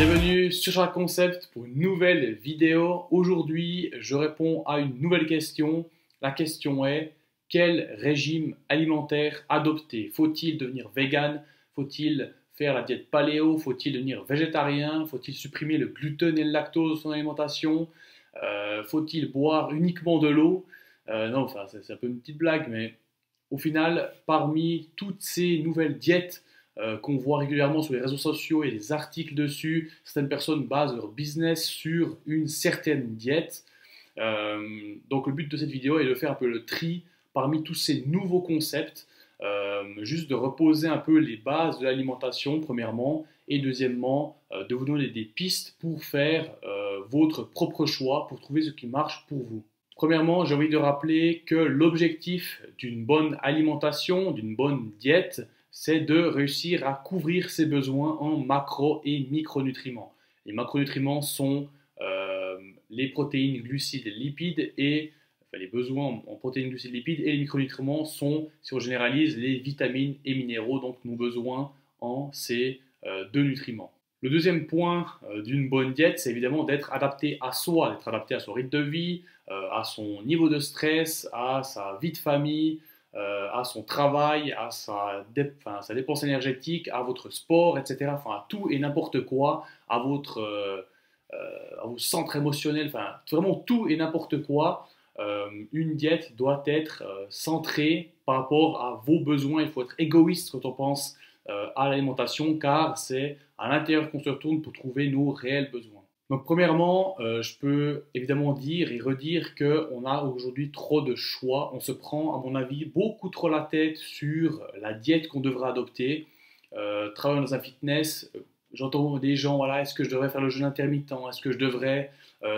Bienvenue sur Shark Concept pour une nouvelle vidéo. Aujourd'hui, je réponds à une nouvelle question. La question est: quel régime alimentaire adopter? Faut-il devenir vegan? Faut-il faire la diète paléo? Faut-il devenir végétarien? Faut-il supprimer le gluten et le lactose de son alimentation? Faut-il boire uniquement de l'eau? Non, enfin, c'est un peu une petite blague, mais au final, parmi toutes ces nouvelles diètes qu'on voit régulièrement sur les réseaux sociaux et des articles dessus, certaines personnes basent leur business sur une certaine diète. Donc le but de cette vidéo est de faire un peu le tri parmi tous ces nouveaux concepts, juste de reposer un peu les bases de l'alimentation premièrement, et deuxièmement de vous donner des pistes pour faire votre propre choix, pour trouver ce qui marche pour vous. Premièrement, j'ai envie de rappeler que l'objectif d'une bonne alimentation, d'une bonne diète, c'est de réussir à couvrir ses besoins en macro et micronutriments. Les macronutriments sont les protéines, glucides et lipides, et enfin, les besoins en protéines, glucides et lipides, et les micronutriments sont, si on généralise, les vitamines et minéraux, donc nos besoins en ces deux nutriments. Le deuxième point d'une bonne diète, c'est évidemment d'être adapté à soi, d'être adapté à son rythme de vie, à son niveau de stress, à sa vie de famille, à son travail, à sa dépense énergétique, à votre sport, etc. Enfin, à tout et n'importe quoi, à vos centres émotionnels, enfin, vraiment tout et n'importe quoi. Une diète doit être centrée par rapport à vos besoins. Il faut être égoïste quand on pense à l'alimentation, car c'est à l'intérieur qu'on se retourne pour trouver nos réels besoins. Donc premièrement, je peux évidemment dire et redire qu'on a aujourd'hui trop de choix. On se prend, à mon avis, beaucoup trop la tête sur la diète qu'on devrait adopter. Travaillant dans un fitness, j'entends des gens, voilà, est-ce que je devrais faire le jeûne intermittent? Est-ce que je devrais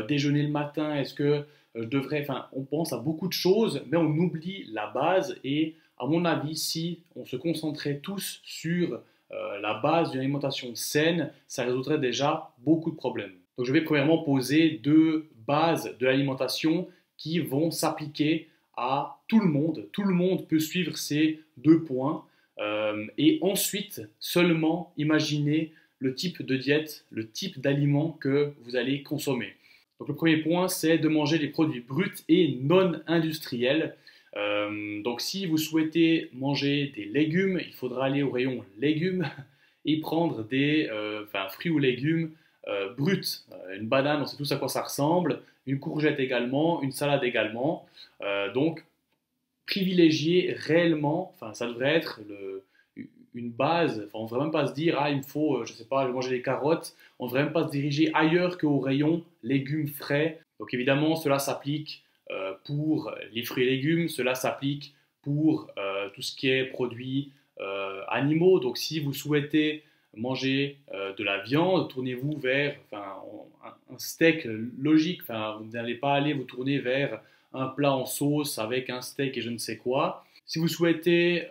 déjeuner le matin? Est-ce que je devrais... Enfin, on pense à beaucoup de choses, mais on oublie la base. Et à mon avis, si on se concentrait tous sur la base d'une alimentation saine, ça résoudrait déjà beaucoup de problèmes. Donc je vais premièrement poser deux bases de l'alimentation qui vont s'appliquer à tout le monde. Tout le monde peut suivre ces deux points et ensuite seulement imaginer le type de diète, le type d'aliment que vous allez consommer. Donc le premier point, c'est de manger des produits bruts et non industriels. Donc si vous souhaitez manger des légumes, il faudra aller au rayon légumes et prendre des fruits ou légumes bruts. Une banane, on sait tous à quoi ça ressemble, une courgette également, une salade également. Donc privilégier réellement, enfin ça devrait être une base, enfin, on ne devrait même pas se dire, ah il me faut, je sais pas, je vais manger des carottes, on ne devrait même pas se diriger ailleurs qu'au rayon légumes frais. Donc évidemment cela s'applique pour les fruits et légumes, cela s'applique pour tout ce qui est produits animaux. Donc si vous souhaitez manger de la viande, tournez-vous vers un steak logique. Enfin, vous n'allez pas aller vous tourner vers un plat en sauce avec un steak et je ne sais quoi. Si vous souhaitez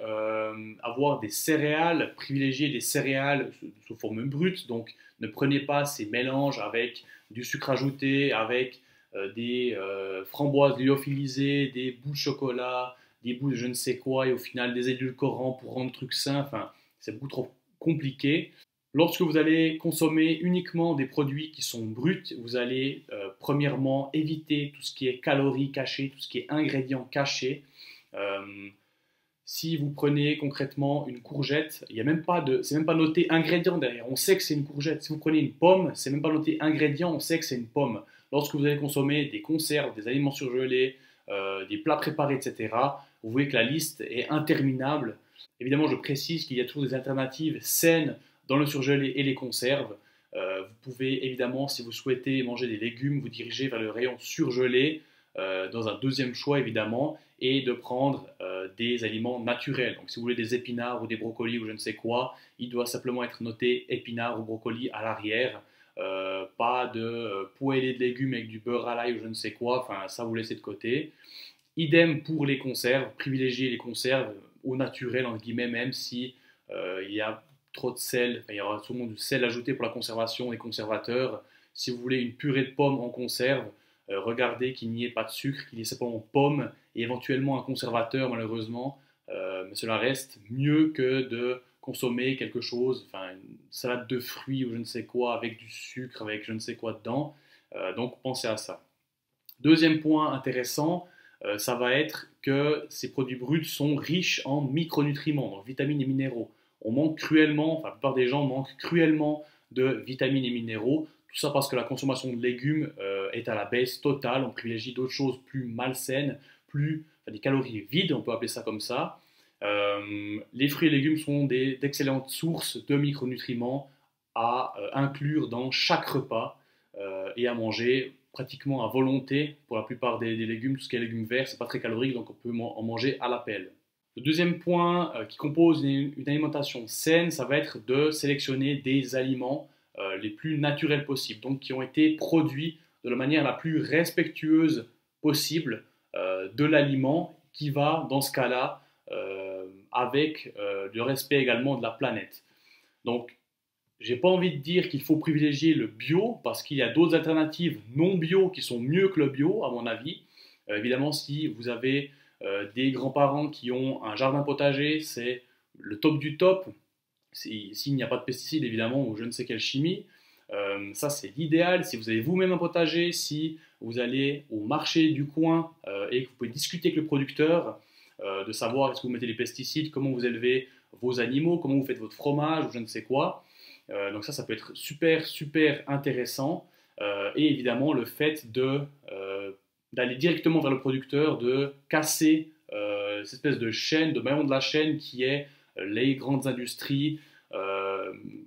avoir des céréales, privilégiez des céréales sous forme brute. Donc ne prenez pas ces mélanges avec du sucre ajouté, avec des framboises lyophilisées, des bouts de chocolat, des bouts de je ne sais quoi, et au final des édulcorants pour rendre le truc sain. Enfin, c'est beaucoup trop compliqué. Lorsque vous allez consommer uniquement des produits qui sont bruts, vous allez premièrement éviter tout ce qui est calories cachées, tout ce qui est ingrédients cachés. Si vous prenez concrètement une courgette, c'est même pas noté ingrédient derrière, on sait que c'est une courgette. Si vous prenez une pomme, c'est même pas noté ingrédient, on sait que c'est une pomme. Lorsque vous allez consommer des conserves, des aliments surgelés, des plats préparés, etc., vous voyez que la liste est interminable. Évidemment, je précise qu'il y a toujours des alternatives saines dans le surgelé et les conserves. Vous pouvez évidemment, si vous souhaitez manger des légumes, vous diriger vers le rayon surgelé, dans un deuxième choix évidemment, et de prendre des aliments naturels. Donc si vous voulez des épinards ou des brocolis ou je ne sais quoi, il doit simplement être noté épinards ou brocolis à l'arrière. Pas de poêlée de légumes avec du beurre à l'ail ou je ne sais quoi, enfin ça vous laissez de côté. Idem pour les conserves, privilégiez les conserves au naturel entre guillemets, même si il y a trop de sel, enfin, il y aura souvent du sel ajouté pour la conservation des conservateurs. Si vous voulez une purée de pommes en conserve, regardez qu'il n'y ait pas de sucre, qu'il y ait simplement pommes et éventuellement un conservateur malheureusement, mais cela reste mieux que de consommer quelque chose, enfin une salade de fruits ou je ne sais quoi, avec du sucre, avec je ne sais quoi dedans. Donc pensez à ça. Deuxième point intéressant, ça va être que ces produits bruts sont riches en micronutriments, donc vitamines et minéraux. On manque cruellement, enfin la plupart des gens manquent cruellement de vitamines et minéraux. Tout ça parce que la consommation de légumes est à la baisse totale. On privilégie d'autres choses plus malsaines, des calories vides, on peut appeler ça comme ça. Les fruits et légumes sont d'excellentes sources de micronutriments à inclure dans chaque repas et à manger pratiquement à volonté pour la plupart des légumes. Tout ce qui est légumes verts, c'est pas très calorique, donc on peut en manger à l'appel. Le deuxième point qui compose une alimentation saine, ça va être de sélectionner des aliments les plus naturels possibles, donc qui ont été produits de la manière la plus respectueuse possible de l'aliment, qui va dans ce cas-là avec le respect également de la planète. Donc j'ai pas envie de dire qu'il faut privilégier le bio parce qu'il y a d'autres alternatives non bio qui sont mieux que le bio, à mon avis. Évidemment, si vous avez des grands-parents qui ont un jardin potager, c'est le top du top. S'il n'y a pas de pesticides, évidemment, ou je ne sais quelle chimie. Ça, c'est l'idéal. Si vous avez vous-même un potager, si vous allez au marché du coin et que vous pouvez discuter avec le producteur, de savoir est-ce que vous mettez des pesticides, comment vous élevez vos animaux, comment vous faites votre fromage ou je ne sais quoi. Donc ça peut être super, super intéressant. Et évidemment, le fait d'aller directement vers le producteur, de casser cette espèce de chaîne, de maillon de la chaîne qui est les grandes industries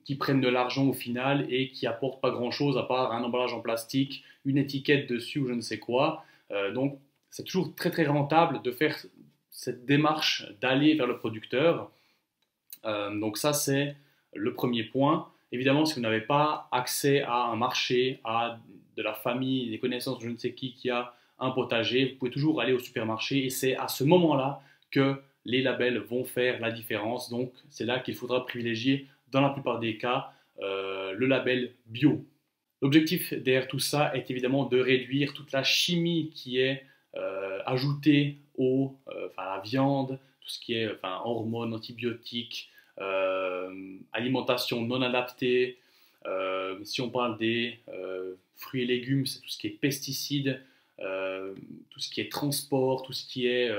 qui prennent de l'argent au final et qui apportent pas grand-chose à part un emballage en plastique, une étiquette dessus ou je ne sais quoi. Donc c'est toujours très, très rentable de faire cette démarche d'aller vers le producteur. Donc ça, c'est le premier point. Évidemment, si vous n'avez pas accès à un marché, à de la famille, des connaissances, je ne sais qui a un potager, vous pouvez toujours aller au supermarché et c'est à ce moment-là que les labels vont faire la différence. Donc, c'est là qu'il faudra privilégier, dans la plupart des cas, le label bio. L'objectif derrière tout ça est évidemment de réduire toute la chimie qui est ajoutée à la viande, tout ce qui est hormones, antibiotiques, alimentation non adaptée. Si on parle des fruits et légumes, c'est tout ce qui est pesticides, tout ce qui est transport, tout ce qui est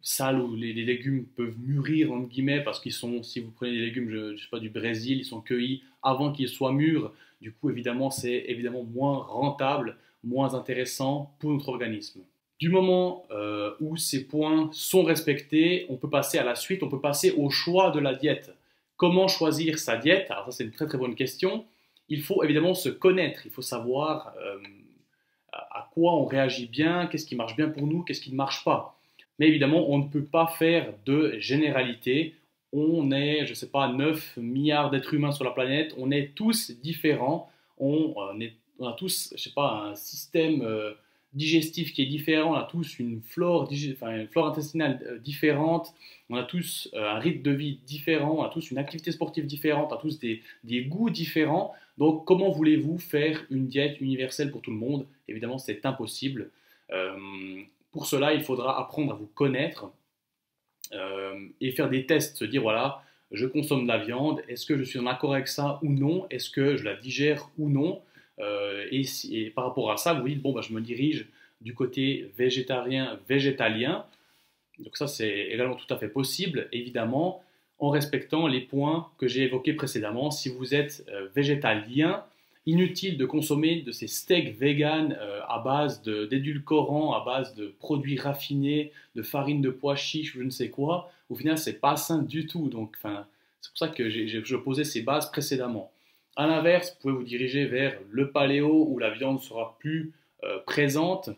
sale où les légumes peuvent mûrir entre guillemets parce qu'ils sont, si vous prenez des légumes, je sais pas, du Brésil, ils sont cueillis avant qu'ils soient mûrs. Du coup, évidemment, c'est évidemment moins rentable, moins intéressant pour notre organisme. Du moment où ces points sont respectés, on peut passer à la suite, on peut passer au choix de la diète. Comment choisir sa diète? Alors ça, c'est une très très bonne question. Il faut évidemment se connaître, il faut savoir à quoi on réagit bien, qu'est-ce qui marche bien pour nous, qu'est-ce qui ne marche pas. Mais évidemment, on ne peut pas faire de généralité. On est, je ne sais pas, 9 milliards d'êtres humains sur la planète, on est tous différents, on a tous, je ne sais pas, un système digestif qui est différent, on a tous une flore intestinale différente, on a tous un rythme de vie différent, on a tous une activité sportive différente, on a tous des goûts différents. Donc comment voulez-vous faire une diète universelle pour tout le monde? Évidemment, c'est impossible. Pour cela, il faudra apprendre à vous connaître et faire des tests, se dire voilà, je consomme de la viande, est-ce que je suis en accord avec ça ou non, est-ce que je la digère ou non, et par rapport à ça, vous dites bon, je me dirige du côté végétarien, végétalien. Donc ça, c'est également tout à fait possible, évidemment, en respectant les points que j'ai évoqués précédemment. Si vous êtes végétalien, inutile de consommer de ces steaks vegan à base d'édulcorants, à base de produits raffinés, de farine de pois chiches ou je ne sais quoi. Au final, c'est pas sain du tout. Donc, c'est pour ça que je posais ces bases précédemment. À l'inverse, vous pouvez vous diriger vers le paléo où la viande sera plus présente.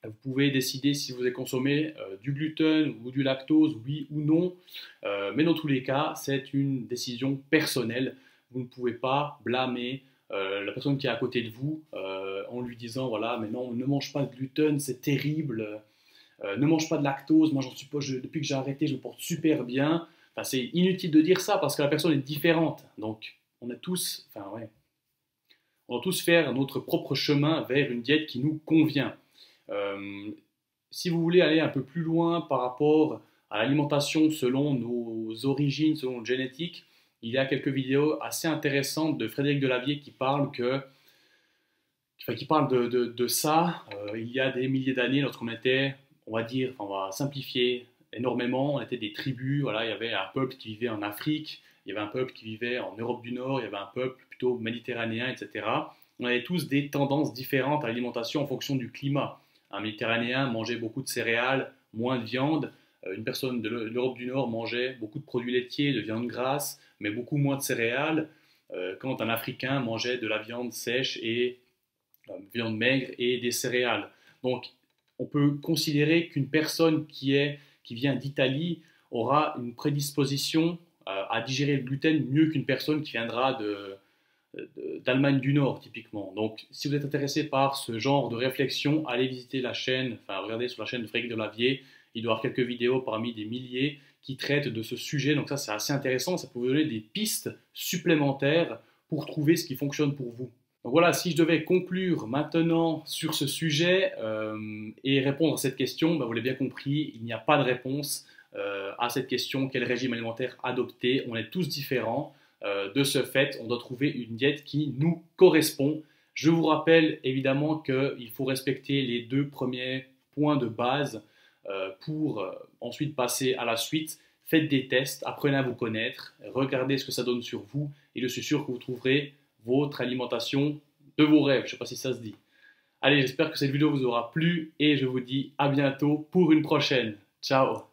Vous pouvez décider si vous allez consommer du gluten ou du lactose, oui ou non. Mais dans tous les cas, c'est une décision personnelle. Vous ne pouvez pas blâmer la personne qui est à côté de vous en lui disant voilà, mais non, ne mange pas de gluten, c'est terrible. Ne mange pas de lactose, moi j'en suis pas, depuis que j'ai arrêté, je me porte super bien. C'est inutile de dire ça parce que la personne est différente. Donc on a tous, on doit tous faire notre propre chemin vers une diète qui nous convient. Si vous voulez aller un peu plus loin par rapport à l'alimentation selon nos origines, selon notre génétique, il y a quelques vidéos assez intéressantes de Frédéric Delavier qui parle de ça. Il y a des milliers d'années, lorsqu'on était, on va dire, on va simplifier énormément, on était des tribus, voilà, il y avait un peuple qui vivait en Afrique, il y avait un peuple qui vivait en Europe du Nord, il y avait un peuple plutôt méditerranéen, etc. On avait tous des tendances différentes à l'alimentation en fonction du climat. Un Méditerranéen mangeait beaucoup de céréales, moins de viande. Une personne de l'Europe du Nord mangeait beaucoup de produits laitiers, de viande grasse, mais beaucoup moins de céréales. Quand un Africain mangeait de la viande sèche et viande maigre et des céréales. Donc, on peut considérer qu'une personne qui vient d'Italie aura une prédisposition à digérer le gluten mieux qu'une personne qui viendra d'Allemagne du Nord, typiquement. Donc, si vous êtes intéressé par ce genre de réflexion, allez visiter la chaîne, enfin, regardez sur la chaîne de Frédéric Delavier. Il doit y avoir quelques vidéos parmi des milliers qui traitent de ce sujet. Donc ça, c'est assez intéressant. Ça peut vous donner des pistes supplémentaires pour trouver ce qui fonctionne pour vous. Donc voilà, si je devais conclure maintenant sur ce sujet et répondre à cette question, vous l'avez bien compris, il n'y a pas de réponse à cette question, quel régime alimentaire adopter. On est tous différents. De ce fait, on doit trouver une diète qui nous correspond. Je vous rappelle évidemment qu'il faut respecter les 2 premiers points de base pour ensuite passer à la suite. Faites des tests, apprenez à vous connaître, regardez ce que ça donne sur vous et je suis sûr que vous trouverez votre alimentation de vos rêves. Je ne sais pas si ça se dit. Allez, j'espère que cette vidéo vous aura plu et je vous dis à bientôt pour une prochaine. Ciao!